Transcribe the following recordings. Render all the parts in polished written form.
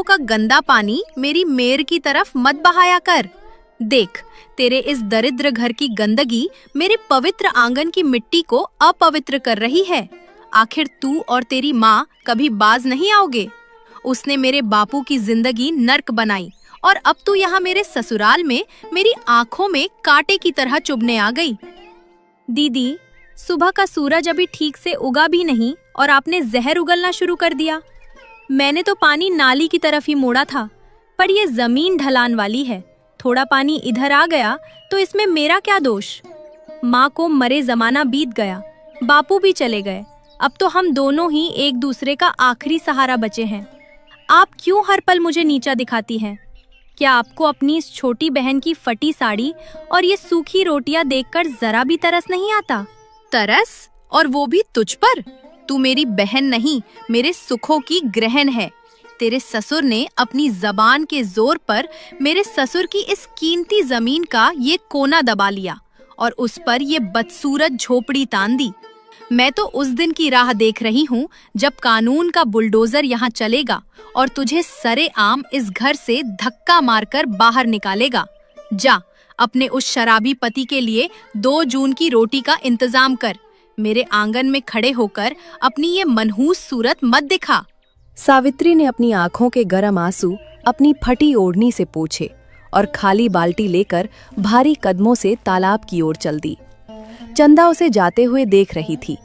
का गंदा पानी मेरी मेर की तरफ मत बहाया कर। देख, तेरे इस दरिद्र घर की गंदगी मेरे पवित्र आंगन की मिट्टी को अपवित्र कर रही है। आखिर तू और तेरी माँ कभी बाज नहीं आओगे। उसने मेरे बापू की जिंदगी नर्क बनाई और अब तू यहाँ मेरे ससुराल में मेरी आंखों में कांटे की तरह चुभने आ गई। दीदी, सुबह का सूरज अभी ठीक से उगा भी नहीं और आपने जहर उगलना शुरू कर दिया। मैंने तो पानी नाली की तरफ ही मोड़ा था, पर ये जमीन ढलान वाली है। थोड़ा पानी इधर आ गया तो इसमें मेरा क्या दोष। माँ को मरे जमाना बीत गया, बापू भी चले गए। अब तो हम दोनों ही एक दूसरे का आखिरी सहारा बचे हैं। आप क्यों हर पल मुझे नीचा दिखाती हैं? क्या आपको अपनी इस छोटी बहन की फटी साड़ी और ये सूखी रोटियां देखकर जरा भी तरस नहीं आता? तरस? और वो भी तुझ पर? तू मेरी बहन नहीं, मेरे सुखों की ग्रहण है। तेरे ससुर ने अपनी जबान के जोर पर मेरे ससुर की इस कीमती जमीन का ये कोना दबा लिया और उस पर ये बदसूरत झोपड़ी तान दी। मैं तो उस दिन की राह देख रही हूँ जब कानून का बुलडोजर यहाँ चलेगा और तुझे सरेआम इस घर से धक्का मारकर बाहर निकालेगा। जा, अपने उस शराबी पति के लिए 2 जून की रोटी का इंतजाम कर। मेरे आंगन में खड़े होकर अपनी ये मनहूस सूरत मत दिखा। सावित्री ने अपनी आंखों के गर्म आंसू अपनी फटी ओढ़नी से पोंछे और खाली बाल्टी लेकर भारी कदमों से तालाब की ओर चल दी। चंदा उसे जाते हुए देख रही थी।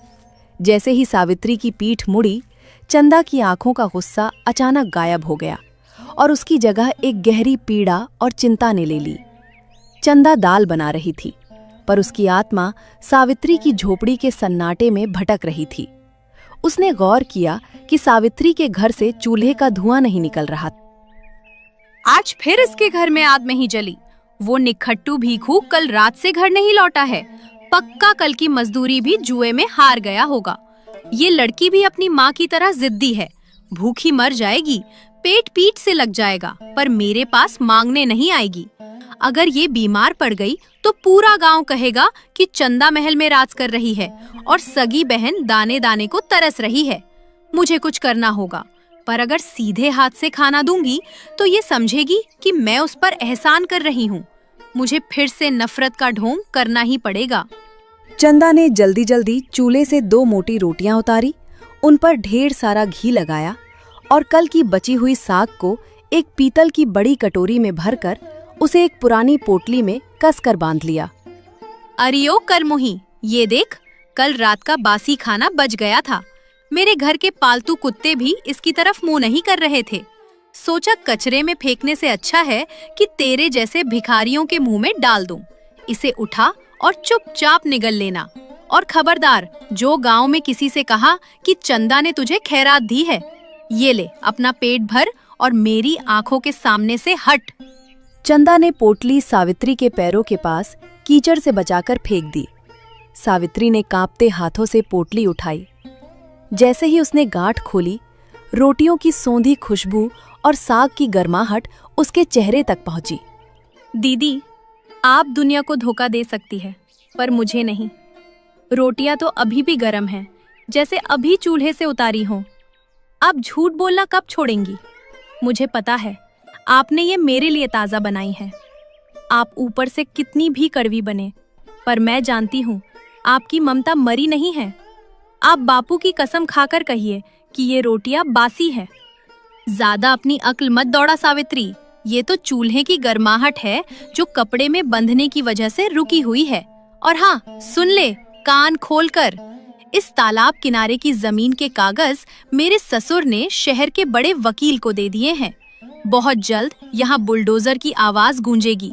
जैसे ही सावित्री की पीठ मुड़ी, चंदा की आंखों का गुस्सा अचानक गायब हो गया और उसकी जगह एक गहरी पीड़ा और चिंता ने ले ली। चंदा दाल बना रही थी, पर उसकी आत्मा सावित्री की झोपड़ी के सन्नाटे में भटक रही थी। उसने गौर किया कि सावित्री के घर से चूल्हे का धुआं नहीं निकल रहा। आज फिर इसके घर में आग नहीं जली। वो निखट्टू भीखू कल रात से घर नहीं लौटा है। पक्का कल की मजदूरी भी जुए में हार गया होगा। ये लड़की भी अपनी माँ की तरह जिद्दी है। भूखी मर जाएगी, पेट पीठ से लग जाएगा, पर मेरे पास मांगने नहीं आएगी। अगर ये बीमार पड़ गई तो पूरा गांव कहेगा कि चंदा महल में राज कर रही है और सगी बहन दाने दाने को तरस रही है। मुझे कुछ करना होगा, पर अगर सीधे हाथ से खाना दूंगी तो ये समझेगी कि मैं उस पर एहसान कर रही हूँ। मुझे फिर से नफरत का ढोंग करना ही पड़ेगा। चंदा ने जल्दी जल्दी चूल्हे से 2 मोटी रोटियां उतारी, उन पर ढेर सारा घी लगाया और कल की बची हुई साग को एक पीतल की बड़ी कटोरी में भरकर उसे एक पुरानी पोटली में कसकर बांध लिया। अरियो करमुही, ये देख, कल रात का बासी खाना बच गया था। मेरे घर के पालतू कुत्ते भी इसकी तरफ मुंह नहीं कर रहे थे। सोचा कचरे में फेंकने से अच्छा है कि तेरे जैसे भिखारियों के मुंह में डाल दूं। इसे उठा और चुपचाप निगल लेना। और खबरदार, जो गांव में किसी से कहा कि चंदा ने तुझे खैरात दी है, ये ले अपना पेट भर और मेरी आंखों के सामने से हट। चंदा ने पोटली सावित्री के पैरों के पास कीचड़ से बचाकर फेंक दी। सावित्री ने कांपते हाथों से पोटली उठाई। जैसे ही उसने गांठ खोली, रोटियों की सौंधी खुशबू और साग की गर्माहट उसके चेहरे तक पहुंची। दीदी, आप दुनिया को धोखा दे सकती है, पर मुझे नहीं। रोटियां तो अभी भी गर्म हैं, जैसे अभी चूल्हे से उतारी हों। आप झूठ बोलना कब छोड़ेंगी? मुझे पता है, आपने ये मेरे लिए ताज़ा बनाई है। आप ऊपर से कितनी भी कड़वी बने, पर मैं जानती हूँ आपकी ममता मरी नहीं है। आप बापू की कसम खाकर कहिए कि ये रोटियां बासी है। ज्यादा अपनी अक्ल मत दौड़ा सावित्री। ये तो चूल्हे की गर्माहट है जो कपड़े में बंधने की वजह से रुकी हुई है। और हाँ, सुन ले कान खोलकर, इस तालाब किनारे की जमीन के कागज मेरे ससुर ने शहर के बड़े वकील को दे दिए हैं। बहुत जल्द यहाँ बुलडोजर की आवाज गूंजेगी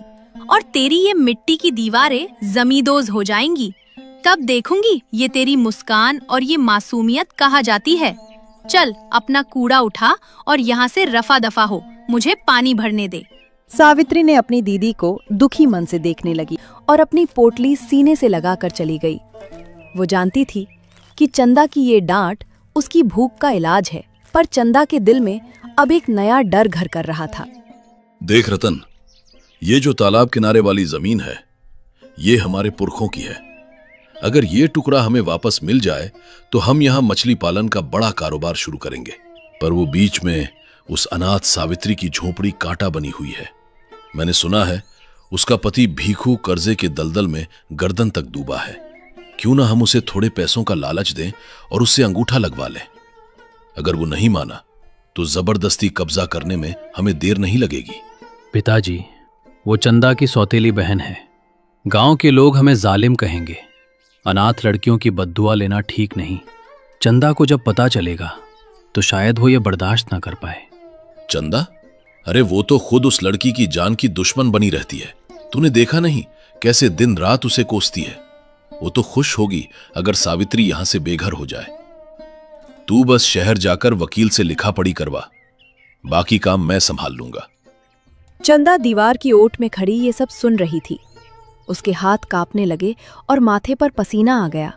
और तेरी ये मिट्टी की दीवारें जमींदोज हो जाएंगी। तब देखूंगी ये तेरी मुस्कान और ये मासूमियत कहाँ जाती है। चल अपना कूड़ा उठा और यहाँ से रफा दफा हो, मुझे पानी भरने दे। सावित्री ने अपनी दीदी को दुखी मन से देखने लगी और अपनी पोटली सीने से लगाकर चली गई। वो जानती थी कि चंदा की ये डांट उसकी भूख का इलाज है, पर चंदा के दिल में अब एक नया डर घर कर रहा था। देख रतन, ये जो तालाब किनारे वाली जमीन है, ये हमारे पुरखों की है। अगर ये टुकड़ा हमें वापस मिल जाए तो हम यहाँ मछली पालन का बड़ा कारोबार शुरू करेंगे। पर वो बीच में उस अनाथ सावित्री की झोपड़ी कांटा बनी हुई है। मैंने सुना है उसका पति भीखू कर्जे के दलदल में गर्दन तक डूबा है। क्यों ना हम उसे थोड़े पैसों का लालच दें और उससे अंगूठा लगवा लें। अगर वो नहीं माना तो जबरदस्ती कब्जा करने में हमें देर नहीं लगेगी। पिताजी, वो चंदा की सौतेली बहन है। गांव के लोग हमें जालिम कहेंगे। अनाथ लड़कियों की बद्दुआ लेना ठीक नहीं। चंदा को जब पता चलेगा तो शायद वो ये बर्दाश्त ना कर पाए। चंदा? अरे वो तो खुद उस लड़की की जान की दुश्मन बनी रहती है। तूने देखा नहीं कैसे दिन रात उसे कोसती है। वो तो खुश होगी अगर सावित्री यहां से बेघर हो जाए। तू बस शहर जाकर वकील से लिखा पढ़ी करवा, बाकी काम मैं संभाल लूंगा। चंदा दीवार की ओट में खड़ी ये सब सुन रही थी। उसके हाथ कांपने लगे और माथे पर पसीना आ गया।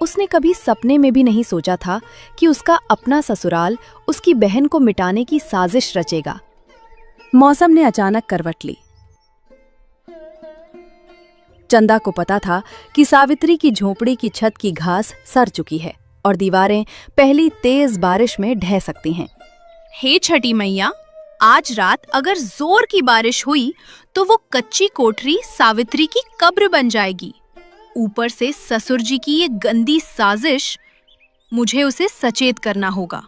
उसने कभी सपने में भी नहीं सोचा था कि उसका अपना ससुराल उसकी बहन को मिटाने की साजिश रचेगा। मौसम ने अचानक करवट ली। चंदा को पता था कि सावित्री की झोपड़ी की छत की घास सड़ चुकी है और दीवारें पहली तेज बारिश में ढह सकती हैं। हे छठी मैया, आज रात अगर जोर की बारिश हुई तो वो कच्ची कोठरी सावित्री की कब्र बन जाएगी। ऊपर से ससुर जी की ये गंदी साजिश, मुझे उसे सचेत करना होगा।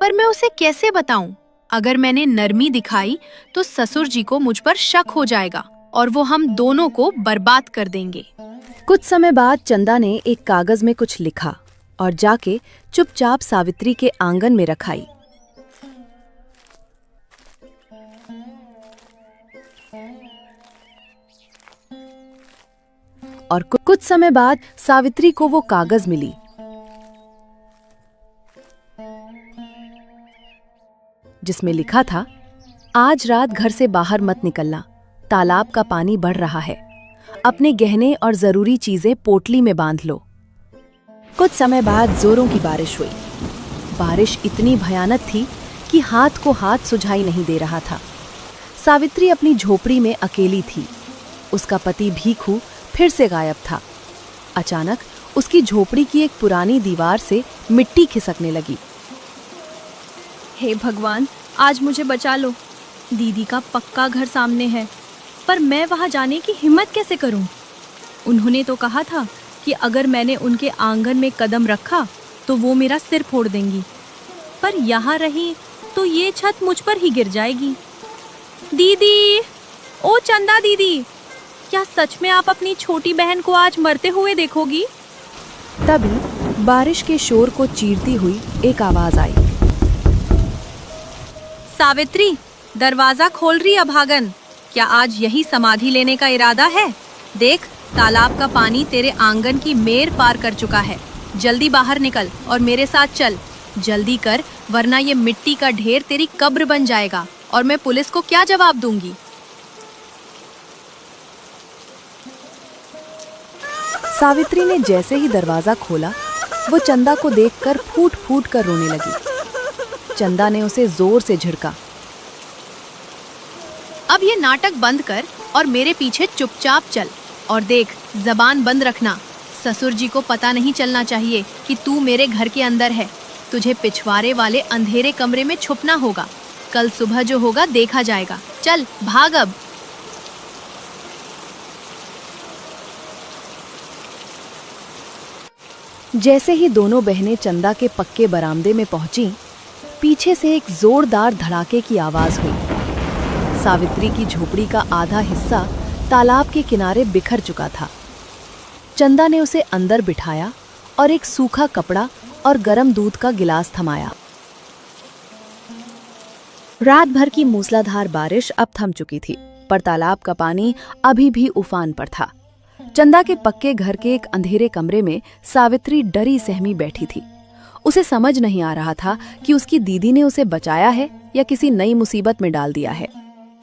पर मैं उसे कैसे बताऊं? अगर मैंने नरमी दिखाई तो ससुर जी को मुझ पर शक हो जाएगा और वो हम दोनों को बर्बाद कर देंगे। कुछ समय बाद चंदा ने एक कागज में कुछ लिखा और जाके चुपचाप सावित्री के आंगन में रखाई। और कुछ समय बाद सावित्री को वो कागज मिली। जिसमें लिखा था, आज रात घर से बाहर मत निकलना, तालाब का पानी बढ़ रहा है। अपने गहने और जरूरी चीजें पोटली में बांध लो। कुछ समय बाद जोरों की बारिश हुई। बारिश इतनी भयानक थी कि हाथ को हाथ सुझाई नहीं दे रहा था। सावित्री अपनी झोपड़ी में अकेली थी। उसका पति भीखू फिर से गायब था। अचानक उसकी झोपड़ी की एक पुरानी दीवार से मिट्टी खिसकने लगी। हे भगवान, आज मुझे बचा लो। दीदी का पक्का घर सामने है, पर मैं वहां जाने की हिम्मत कैसे करूं? उन्होंने तो कहा था कि अगर मैंने उनके आंगन में कदम रखा तो वो मेरा सिर फोड़ देंगी, पर यहाँ रही तो ये छत मुझ पर ही गिर जाएगी। दीदी, ओ चंदा दीदी, क्या सच में आप अपनी छोटी बहन को आज मरते हुए देखोगी? तभी बारिश के शोर को चीरती हुई एक आवाज आई। सावित्री, दरवाजा खोल रही अभागन। क्या आज यही समाधि लेने का इरादा है? देख, तालाब का पानी तेरे आंगन की मेर पार कर चुका है। जल्दी बाहर निकल और मेरे साथ चल। जल्दी कर, वरना ये मिट्टी का ढेर तेरी कब्र बन जाएगा और मैं पुलिस को क्या जवाब दूंगी? सावित्री ने जैसे ही दरवाजा खोला, वो चंदा को देखकर फूट फूट कर रोने लगी। चंदा ने उसे जोर से झिड़का। अब ये नाटक बंद कर और मेरे पीछे चुपचाप चल। और देख, जबान बंद रखना। ससुर जी को पता नहीं चलना चाहिए कि तू मेरे घर के अंदर है। तुझे पिछवाड़े वाले अंधेरे कमरे में छुपना होगा। कल सुबह जो होगा देखा जाएगा। चल भाग अब। जैसे ही दोनों बहनें चंदा के पक्के बरामदे में पहुंची, पीछे से एक जोरदार धड़ाके की आवाज हुई। सावित्री की झोपड़ी का आधा हिस्सा तालाब के किनारे बिखर चुका था। चंदा ने उसे अंदर बिठाया और एक सूखा कपड़ा और गर्म दूध का गिलास थमाया। रात भर की मूसलाधार बारिश अब थम चुकी थी, पर तालाब का पानी अभी भी उफान पर था। चंदा के पक्के घर के एक अंधेरे कमरे में सावित्री डरी सहमी बैठी थी। उसे समझ नहीं आ रहा था कि उसकी दीदी ने उसे बचाया है या किसी नई मुसीबत में डाल दिया है।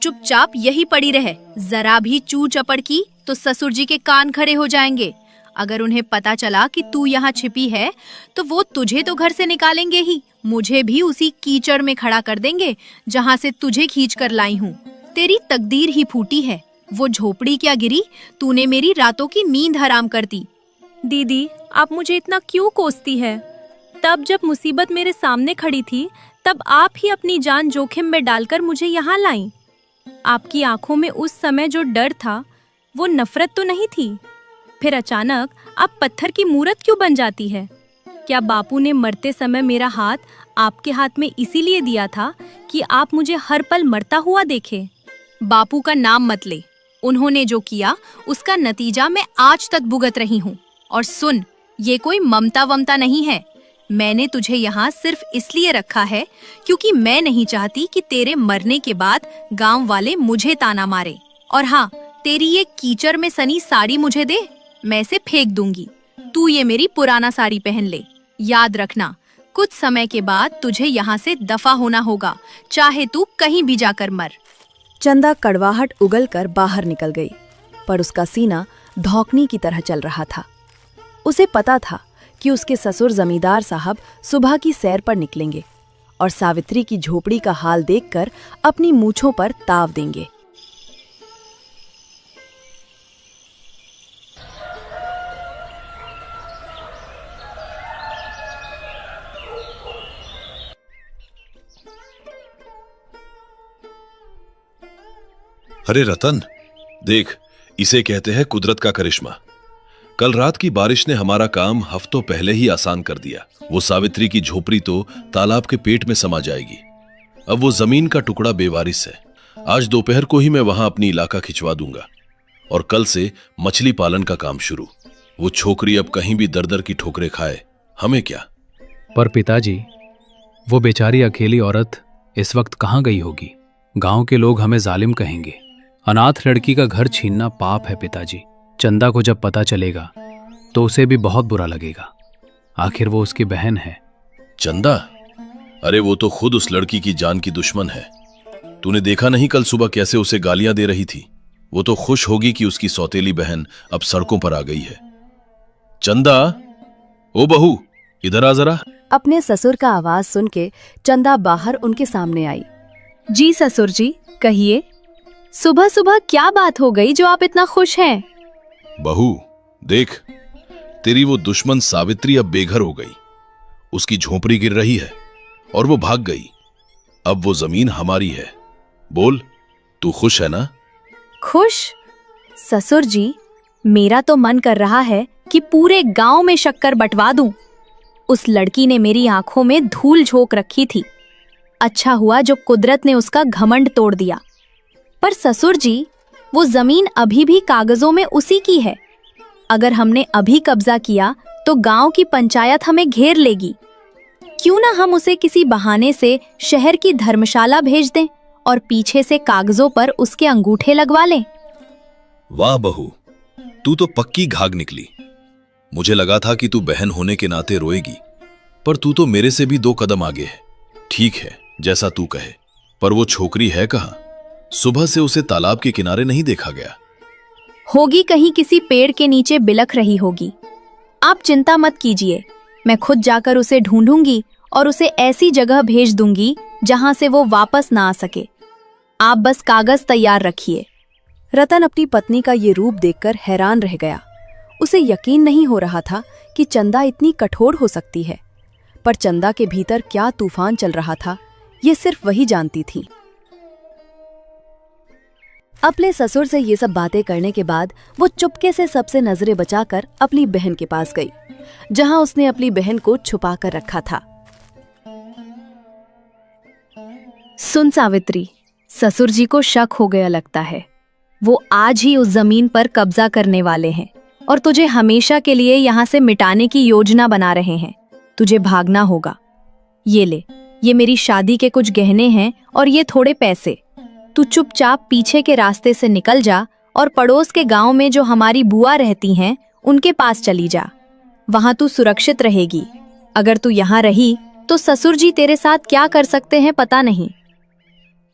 चुपचाप यही पड़ी रहे। जरा भी चू चपड़ की तो ससुर जी के कान खड़े हो जाएंगे। अगर उन्हें पता चला कि तू यहाँ छिपी है तो वो तुझे तो घर से निकालेंगे ही, मुझे भी उसी कीचड़ में खड़ा कर देंगे जहाँ से तुझे खींच कर लाई हूँ। तेरी तकदीर ही फूटी है। वो झोपड़ी क्या गिरी, तूने मेरी रातों की नींद हराम कर दी। दीदी, आप मुझे इतना क्यों कोसती है? तब जब मुसीबत मेरे सामने खड़ी थी तब आप ही अपनी जान जोखिम में डालकर मुझे यहाँ लाईं। आपकी आंखों में उस समय जो डर था वो नफरत तो नहीं थी। फिर अचानक आप पत्थर की मूरत क्यों बन जाती है? क्या बापू ने मरते समय मेरा हाथ आपके हाथ में इसीलिए दिया था कि आप मुझे हर पल मरता हुआ देखे? बापू का नाम मत ले। उन्होंने जो किया उसका नतीजा मैं आज तक भुगत रही हूँ। और सुन, ये कोई ममता वमता नहीं है। मैंने तुझे यहाँ सिर्फ इसलिए रखा है क्योंकि मैं नहीं चाहती कि तेरे मरने के बाद गांव वाले मुझे ताना मारे। और हाँ, तेरी ये कीचड़ में सनी साड़ी मुझे दे, मैं इसे फेंक दूंगी। तू ये मेरी पुराना साड़ी पहन ले। याद रखना, कुछ समय के बाद तुझे यहाँ से दफा होना होगा, चाहे तू कहीं भी जाकर मर। चंदा कड़वाहट उगलकर बाहर निकल गई, पर उसका सीना धौंकनी की तरह चल रहा था। उसे पता था कि उसके ससुर जमींदार साहब सुबह की सैर पर निकलेंगे और सावित्री की झोपड़ी का हाल देखकर अपनी मूंछों पर ताव देंगे। अरे रतन, देख, इसे कहते हैं कुदरत का करिश्मा। कल रात की बारिश ने हमारा काम हफ्तों पहले ही आसान कर दिया। वो सावित्री की झोपड़ी तो तालाब के पेट में समा जाएगी। अब वो जमीन का टुकड़ा बेवारिस है। आज दोपहर को ही मैं वहां अपनी इलाका खिंचवा दूंगा और कल से मछली पालन का काम शुरू। वो छोकरी अब कहीं भी दर दर की ठोकरें खाए, हमें क्या। पर पिताजी, वो बेचारी अकेली औरत इस वक्त कहाँ गई होगी? गांव के लोग हमें जालिम कहेंगे। अनाथ लड़की का घर छीनना पाप है पिताजी। चंदा को जब पता चलेगा तो उसे भी बहुत बुरा लगेगा। आखिर वो उसकी बहन है। चंदा? अरे वो तो खुद उस लड़की की जान की दुश्मन है। तूने देखा नहीं कल सुबह कैसे उसे गालियां दे रही थी? वो तो खुश होगी कि उसकी सौतेली बहन अब सड़कों पर आ गई है। चंदा, ओ बहू, इधर आ जरा। अपने ससुर का आवाज सुन के चंदा बाहर उनके सामने आई। जी ससुर जी, कहिए। सुबह सुबह क्या बात हो गई जो आप इतना खुश हैं? बहू देख, तेरी वो दुश्मन सावित्री अब बेघर हो गई। उसकी झोपड़ी गिर रही है और वो भाग गई। अब वो जमीन हमारी है। बोल, तू खुश है ना? खुश? ससुर जी, मेरा तो मन कर रहा है कि पूरे गांव में शक्कर बंटवा दूं। उस लड़की ने मेरी आंखों में धूल झोंक रखी थी। अच्छा हुआ जो कुदरत ने उसका घमंड तोड़ दिया। पर ससुर जी, वो जमीन अभी भी कागजों में उसी की है। अगर हमने अभी कब्जा किया तो गांव की पंचायत हमें घेर लेगी। क्यों ना हम उसे किसी बहाने से शहर की धर्मशाला भेज दें और पीछे से कागजों पर उसके अंगूठे लगवा लें। वाह बहू, तू तो पक्की घाघ निकली। मुझे लगा था कि तू बहन होने के नाते रोएगी, पर तू तो मेरे से भी 2 कदम आगे है। ठीक है, जैसा तू कहे, पर वो छोकरी है कहाँ? सुबह से उसे तालाब के किनारे नहीं देखा गया। होगी कहीं किसी पेड़ के नीचे बिलख रही होगी। आप चिंता मत कीजिए, मैं खुद जाकर उसे ढूंढूंगी और उसे ऐसी जगह भेज दूंगी जहां से वो वापस ना आ सके। आप बस कागज तैयार रखिए। रतन अपनी पत्नी का ये रूप देखकर हैरान रह गया। उसे यकीन नहीं हो रहा था कि चंदा इतनी कठोर हो सकती है, पर चंदा के भीतर क्या तूफान चल रहा था ये सिर्फ वही जानती थी। अपने ससुर से ये सब बातें करने के बाद वो चुपके से सबसे नजरें बचाकर अपनी बहन के पास गई, जहां उसने अपनी बहन को छुपा कर रखा था। सुन सावित्री, ससुर जी को शक हो गया लगता है। वो आज ही उस जमीन पर कब्जा करने वाले हैं और तुझे हमेशा के लिए यहाँ से मिटाने की योजना बना रहे हैं। तुझे भागना होगा। ये ले, ये मेरी शादी के कुछ गहने हैं और ये थोड़े पैसे। तू चुपचाप पीछे के रास्ते से निकल जा और पड़ोस के गांव में जो हमारी बुआ रहती हैं उनके पास चली जा। वहां तू सुरक्षित रहेगी। अगर तू यहाँ रही तो ससुर जी तेरे साथ क्या कर सकते हैं पता नहीं।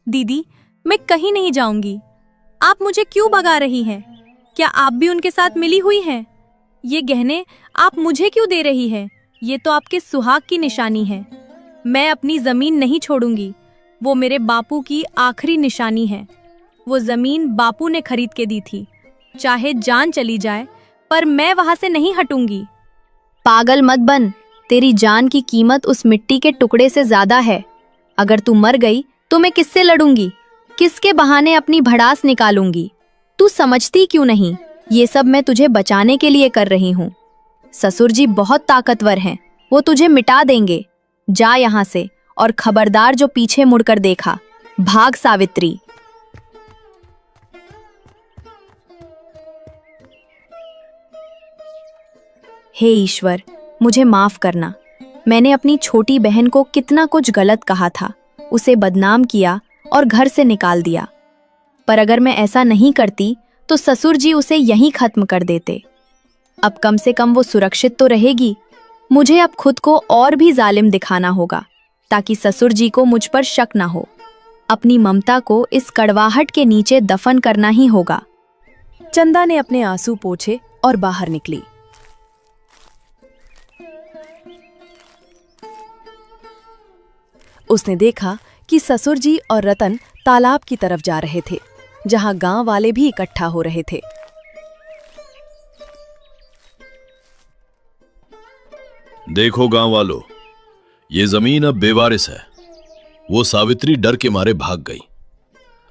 दीदी, मैं कहीं नहीं जाऊंगी। आप मुझे क्यों भगा रही हैं? क्या आप भी उनके साथ मिली हुई हैं? ये गहने आप मुझे क्यों दे रही हैं? ये तो आपके सुहाग की निशानी है। मैं अपनी जमीन नहीं छोड़ूंगी। वो मेरे बापू की आखिरी निशानी है। वो जमीन बापू ने खरीद के दी थी। चाहे जान चली जाए, पर मैं वहां से नहीं हटूंगी। पागल मत बन। तेरी जान की कीमत उस मिट्टी के टुकड़े से ज्यादा है। अगर तू मर गई तो मैं किससे लड़ूंगी? किसके बहाने अपनी भड़ास निकालूंगी? तू समझती क्यों नहीं? ये सब मैं तुझे बचाने के लिए कर रही हूँ। ससुर जी बहुत ताकतवर हैं, वो तुझे मिटा देंगे। जा यहाँ से, और खबरदार जो पीछे मुड़कर देखा। भाग सावित्री। हे ईश्वर, मुझे माफ करना। मैंने अपनी छोटी बहन को कितना कुछ गलत कहा था, उसे बदनाम किया और घर से निकाल दिया। पर अगर मैं ऐसा नहीं करती तो ससुर जी उसे यहीं खत्म कर देते। अब कम से कम वो सुरक्षित तो रहेगी। मुझे अब खुद को और भी जालिम दिखाना होगा ताकि ससुर जी को मुझ पर शक ना हो। अपनी ममता को इस कड़वाहट के नीचे दफन करना ही होगा। चंदा ने अपने आंसू पोंछे और बाहर निकली। उसने देखा कि ससुर जी और रतन तालाब की तरफ जा रहे थे, जहां गांव वाले भी इकट्ठा हो रहे थे। देखो गांव वालों, ये जमीन अब बेवारिस है। वो सावित्री डर के मारे भाग गई।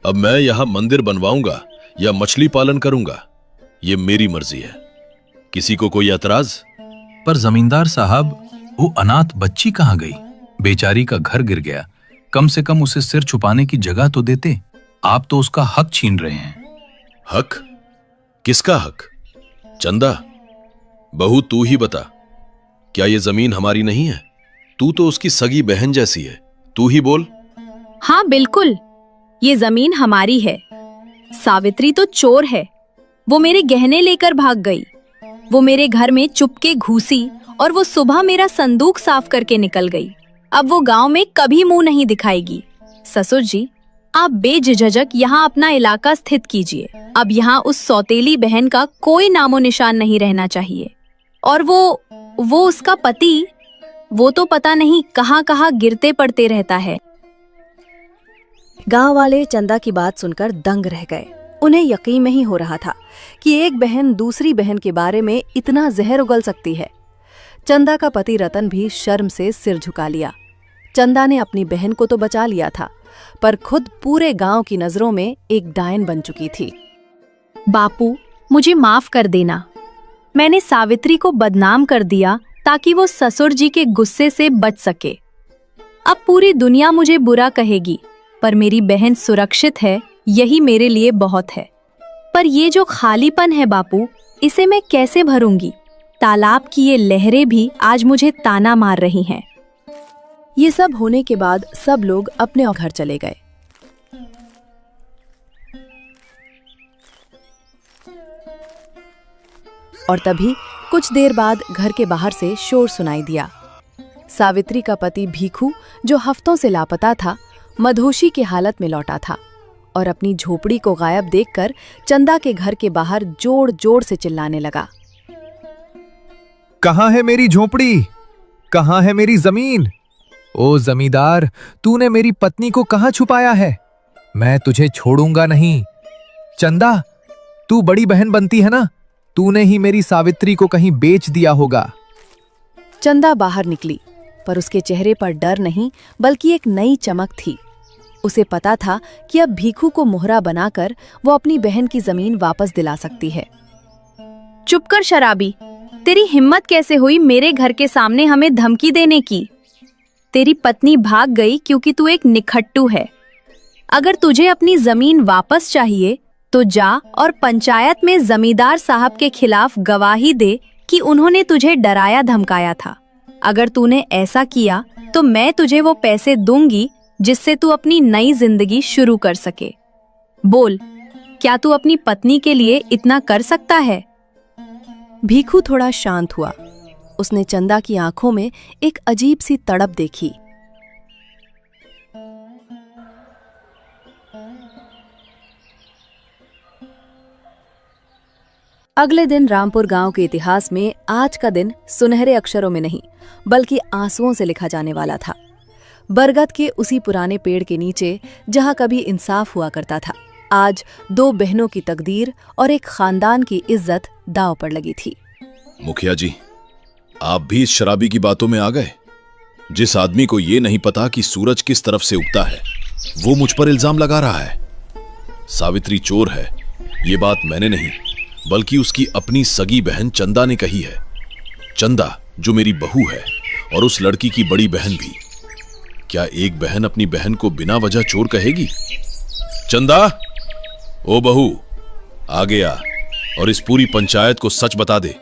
अब मैं यहां मंदिर बनवाऊंगा या मछली पालन करूंगा, ये मेरी मर्जी है। किसी को कोई एतराज? पर जमींदार साहब, वो अनाथ बच्ची कहाँ गई? बेचारी का घर गिर गया, कम से कम उसे सिर छुपाने की जगह तो देते। आप तो उसका हक छीन रहे हैं। हक? किसका हक? चंदा, बहू तू ही बता, क्या ये जमीन हमारी नहीं है? तू तो उसकी सगी बहन जैसी है, तू ही बोल। हाँ बिल्कुल, ये जमीन हमारी है। सावित्री तो चोर है। वो मेरे गहने लेकर भाग गई। वो मेरे घर में चुपके घुसी और वो सुबह मेरा संदूक साफ करके निकल गई। अब वो गांव में कभी मुंह नहीं दिखाएगी। ससुर जी, आप बेझिझक यहाँ अपना इलाका स्थित कीजिए। अब यहाँ उस सौतेली बहन का कोई नामो निशान नहीं रहना चाहिए। और वो उसका पति, वो तो पता नहीं कहाँ कहाँ गिरते पड़ते रहता है। गांव वाले चंदा की बात सुनकर दंग रह गए। उन्हें यकीन नहीं हो रहा था कि एक बहन दूसरी बहन के बारे में इतना जहर उगल सकती है। चंदा का पति रतन भी शर्म से सिर झुका लिया। चंदा ने अपनी बहन को तो बचा लिया था, पर खुद पूरे गांव की नजरों में एक डायन बन चुकी थी। बापू, मुझे माफ कर देना। मैंने सावित्री को बदनाम कर दिया ताकि वो ससुर जी के गुस्से से बच सके। अब पूरी दुनिया मुझे बुरा कहेगी, पर मेरी बहन सुरक्षित है, यही मेरे लिए बहुत है। पर ये जो खालीपन है बापू, इसे मैं कैसे भरूंगी? तालाब की ये लहरें भी आज मुझे ताना मार रही हैं। ये सब होने के बाद सब लोग अपने घर चले गए। और तभी कुछ देर बाद घर के बाहर से शोर सुनाई दिया। सावित्री का पति भीखू, जो हफ्तों से लापता था, मधोशी की हालत में लौटा था और अपनी झोपड़ी को गायब देखकर चंदा के घर के बाहर जोर जोर से चिल्लाने लगा। कहाँ है मेरी झोपड़ी? कहाँ है मेरी जमीन? ओ जमींदार, तूने मेरी पत्नी को कहाँ छुपाया है? मैं तुझे छोड़ूंगा नहीं। चंदा, तू बड़ी बहन बनती है ना? तूने ही मेरी सावित्री को कहीं बेच दिया होगा। चंदा बाहर निकली, पर उसके चेहरे पर डर नहीं बल्कि एक नई चमक थी। उसे पता था कि अब भीखू को मोहरा बनाकर वो अपनी बहन की जमीन वापस दिला सकती है। चुप कर शराबी, तेरी हिम्मत कैसे हुई मेरे घर के सामने हमें धमकी देने की? तेरी पत्नी भाग गई क्योंकि तू एक निखट्टू है। अगर तुझे अपनी जमीन वापस चाहिए तो जा और पंचायत में जमींदार साहब के खिलाफ गवाही दे कि उन्होंने तुझे डराया धमकाया था। अगर तूने ऐसा किया तो मैं तुझे वो पैसे दूंगी जिससे तू अपनी नई जिंदगी शुरू कर सके। बोल, क्या तू अपनी पत्नी के लिए इतना कर सकता है? भीखू थोड़ा शांत हुआ। उसने चंदा की आंखों में एक अजीब सी तड़प देखी। अगले दिन रामपुर गांव के इतिहास में आज का दिन सुनहरे अक्षरों में नहीं बल्कि आंसुओं से लिखा जाने वाला था। बरगद के उसी पुराने पेड़ के नीचे जहां कभी इंसाफ हुआ करता था, आज दो बहनों की तकदीर और एक खानदान की इज्जत दांव पर लगी थी। मुखिया जी, आप भी इस शराबी की बातों में आ गए? जिस आदमी को यह नहीं पता कि सूरज किस तरफ से उगता है, वो मुझ पर इल्जाम लगा रहा है। सावित्री चोर है, ये बात मैंने नहीं बल्कि उसकी अपनी सगी बहन चंदा ने कही है। चंदा जो मेरी बहू है और उस लड़की की बड़ी बहन भी। क्या एक बहन अपनी बहन को बिना वजह चोर कहेगी? चंदा, ओ बहू, आगे आ और इस पूरी पंचायत को सच बता दे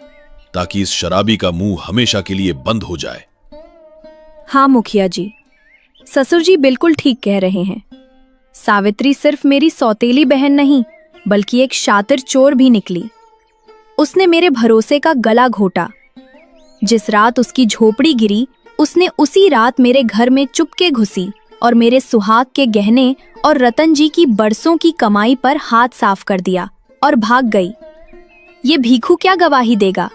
ताकि इस शराबी का मुंह हमेशा के लिए बंद हो जाए। हाँ मुखिया जी, ससुर जी बिल्कुल ठीक कह रहे हैं। सावित्री सिर्फ मेरी सौतेली बहन नहीं बल्कि एक शातिर चोर भी निकली। उसने मेरे भरोसे का गला घोटा। जिस रात उसकी झोपड़ी गिरी, उसने उसी रात मेरे घर में चुपके घुसी और मेरे सुहाग के गहने और रतन जी की बरसों की कमाई पर हाथ साफ कर दिया और भाग गई। ये भीखू क्या गवाही देगा?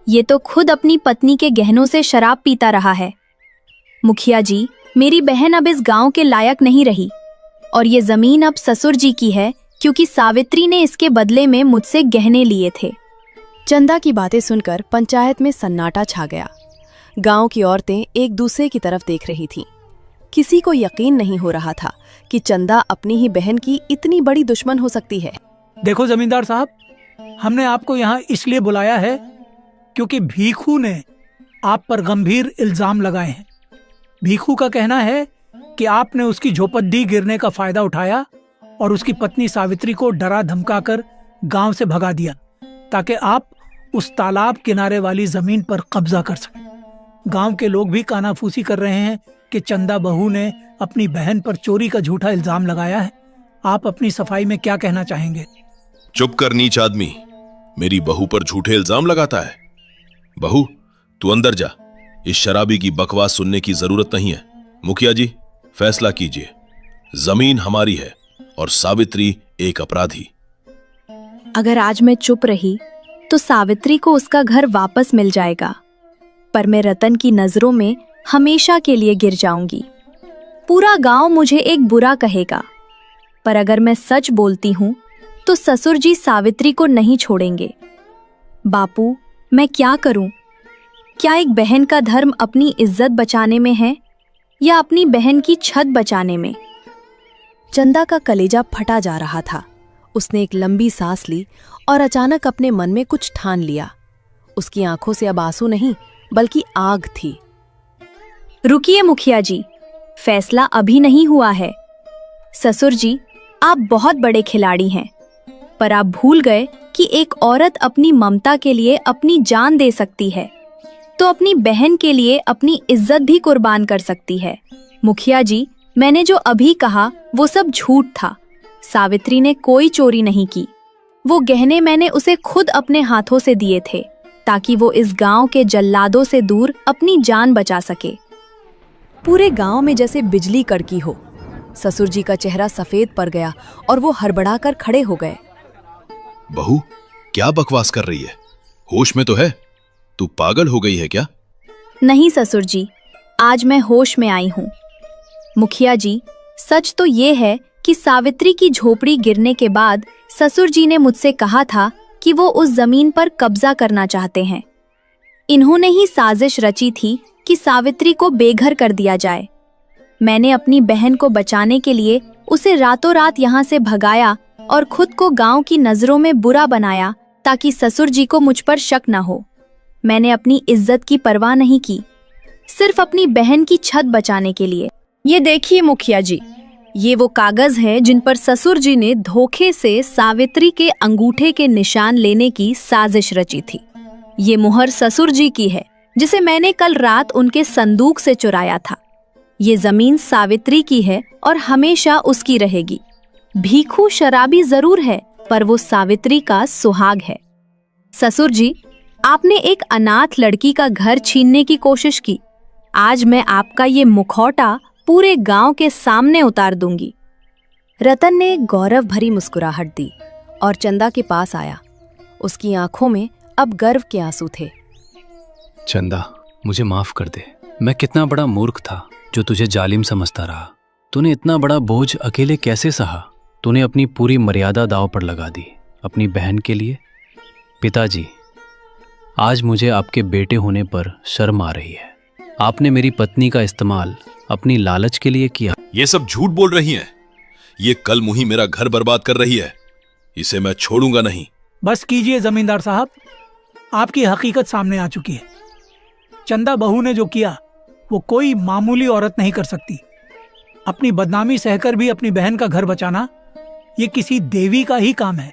ये तो खुद अपनी पत्नी के गहनों से शराब पीता रहा है। मुखिया जी, मेरी बहन अब इस गांव के लायक नहीं रही और ये जमीन अब ससुर जी की है क्योंकि सावित्री ने इसके बदले में मुझसे गहने लिए थे। चंदा की बातें सुनकर पंचायत में सन्नाटा छा गया। गांव की औरतें एक दूसरे की तरफ देख रही थीं। किसी को यकीन नहीं हो रहा था कि चंदा अपनी ही बहन की इतनी बड़ी दुश्मन हो सकती है। देखो जमींदार साहब, हमने आपको यहाँ इसलिए बुलाया है क्योंकि भीखू ने आप पर गंभीर इल्जाम लगाए हैं। भीखू का कहना है कि आपने उसकी झोपड़ी गिरने का फायदा उठाया और उसकी पत्नी सावित्री को डरा धमकाकर गांव से भगा दिया ताकि आप उस तालाब किनारे वाली जमीन पर कब्जा कर सकें। गांव के लोग भी कानाफूसी कर रहे हैं कि चंदा बहू ने अपनी बहन पर चोरी का झूठा इल्जाम लगाया है। आप अपनी सफाई में क्या कहना चाहेंगे? चुप कर नीच आदमी, मेरी बहू पर झूठे इल्जाम लगाता है। बहू, तू अंदर जा, इस शराबी की बकवास सुनने की जरूरत नहीं है। मुखिया जी, फैसला कीजिए। जमीन हमारी है और सावित्री एक अपराधी। अगर आज मैं चुप रही तो सावित्री को उसका घर वापस मिल जाएगा, पर मैं रतन की नजरों में हमेशा के लिए गिर जाऊंगी। पूरा गांव मुझे एक बुरा कहेगा, पर अगर मैं सच बोलती हूं तो ससुर जी सावित्री को नहीं छोड़ेंगे। बापू, मैं क्या करूं? क्या एक बहन का धर्म अपनी इज्जत बचाने में है या अपनी बहन की छत बचाने में? चंदा का कलेजा फटा जा रहा था। उसने एक लंबी सांस ली और अचानक अपने मन में कुछ ठान लिया। उसकी आंखों से अब आंसू नहीं बल्कि आग थी। रुकिए मुखिया जी, फैसला अभी नहीं हुआ है। ससुर जी, आप बहुत बड़े खिलाड़ी हैं, पर आप भूल गए कि एक औरत अपनी ममता के लिए अपनी जान दे सकती है तो अपनी बहन के लिए अपनी इज्जत भी कुर्बान कर सकती है। मुखिया जी, मैंने जो अभी कहा वो सब झूठ था। सावित्री ने कोई चोरी नहीं की। वो गहने मैंने उसे खुद अपने हाथों से दिए थे ताकि वो इस गांव के जल्लादों से दूर अपनी जान बचा सके। पूरे गांव में जैसे बिजली कड़की हो। ससुर जी का चेहरा सफेद पड़ गया और वो हड़बड़ाकर खड़े हो गए। बहू, क्या बकवास कर रही है? होश में तो है? तू पागल हो गई है क्या? नहीं ससुर जी, आज मैं होश में आई हूँ। मुखिया जी, सच तो ये है कि सावित्री की झोपड़ी गिरने के बाद ससुर जी ने मुझसे कहा था कि वो उस जमीन पर कब्जा करना चाहते हैं। इन्होंने ही साजिश रची थी कि सावित्री को बेघर कर दिया जाए। मैंने अपनी बहन को बचाने के लिए उसे रातों रात यहाँ से भगाया और खुद को गांव की नजरों में बुरा बनाया ताकि ससुर जी को मुझ पर शक न हो। मैंने अपनी इज्जत की परवाह नहीं की, सिर्फ अपनी बहन की छत बचाने के लिए। ये देखिए मुखिया जी, ये वो कागज हैं जिन पर ससुर जी ने धोखे से सावित्री के अंगूठे के निशान लेने की साजिश रची थी। ये मुहर ससुर जी की है जिसे मैंने कल रात उनके संदूक से चुराया था। ये जमीन सावित्री की है और हमेशा उसकी रहेगी। भीखू शराबी जरूर है, पर वो सावित्री का सुहाग है। ससुर जी, आपने एक अनाथ लड़की का घर छीनने की कोशिश की। आज मैं आपका ये मुखौटा पूरे गांव के सामने उतार दूंगी। रतन ने गौरव भरी मुस्कुराहट दी और चंदा के पास आया। उसकी आंखों में अब गर्व के आंसू थे। चंदा, मुझे माफ कर दे। मैं कितना बड़ा मूर्ख था जो तुझे जालिम समझता रहा। तूने इतना बड़ा बोझ अकेले कैसे सहा? तूने अपनी पूरी मर्यादा दांव पर लगा दी अपनी बहन के लिए। पिताजी, आज मुझे आपके बेटे होने पर शर्म आ रही है। आपने मेरी पत्नी का इस्तेमाल अपनी लालच के लिए किया। ये सब झूठ बोल रही हैं। ये कल मुही मेरा घर बर्बाद कर रही है। इसे मैं छोड़ूंगा नहीं। बस कीजिए जमींदार साहब, आपकी हकीकत सामने आ चुकी है। चंदा बहू ने जो किया वो कोई मामूली औरत नहीं कर सकती। अपनी बदनामी सहकर भी अपनी बहन का घर बचाना ये किसी देवी का ही काम है।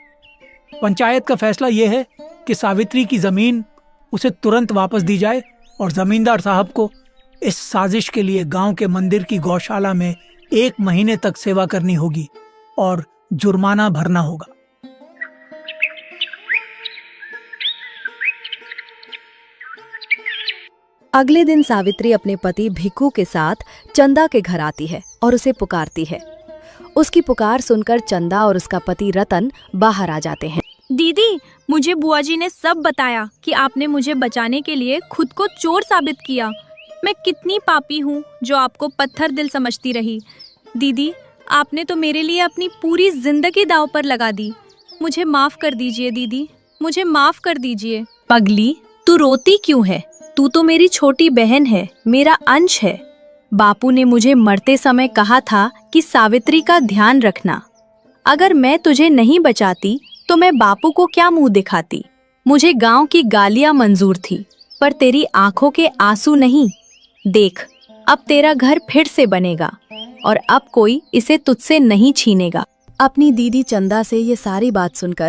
पंचायत का फैसला यह है कि सावित्री की जमीन उसे तुरंत वापस दी जाए और जमींदार साहब को इस साजिश के लिए गांव के मंदिर की गौशाला में 1 महीने तक सेवा करनी होगी और जुर्माना भरना होगा। अगले दिन सावित्री अपने पति भिक्खू के साथ चंदा के घर आती है और उसे पुकारती है। उसकी पुकार सुनकर चंदा और उसका पति रतन बाहर आ जाते हैं। दीदी, मुझे बुआ जी ने सब बताया कि आपने मुझे बचाने के लिए खुद को चोर साबित किया। मैं कितनी पापी हूँ जो आपको पत्थर दिल समझती रही। दीदी, आपने तो मेरे लिए अपनी पूरी जिंदगी दांव पर लगा दी। मुझे माफ कर दीजिए दीदी, मुझे माफ कर दीजिए। पगली, तू रोती क्यों है? तू तो मेरी छोटी बहन है, मेरा अंश है। बापू ने मुझे मरते समय कहा था कि सावित्री का ध्यान रखना। अगर मैं तुझे नहीं बचाती तो मैं बापू को क्या मुंह दिखाती। मुझे गांव की गालियां मंजूर थी, पर तेरी आंखों के आंसू नहीं। देख, अब तेरा घर फिर से बनेगा और अब कोई इसे तुझसे नहीं छीनेगा। अपनी दीदी चंदा से ये सारी बात सुनकर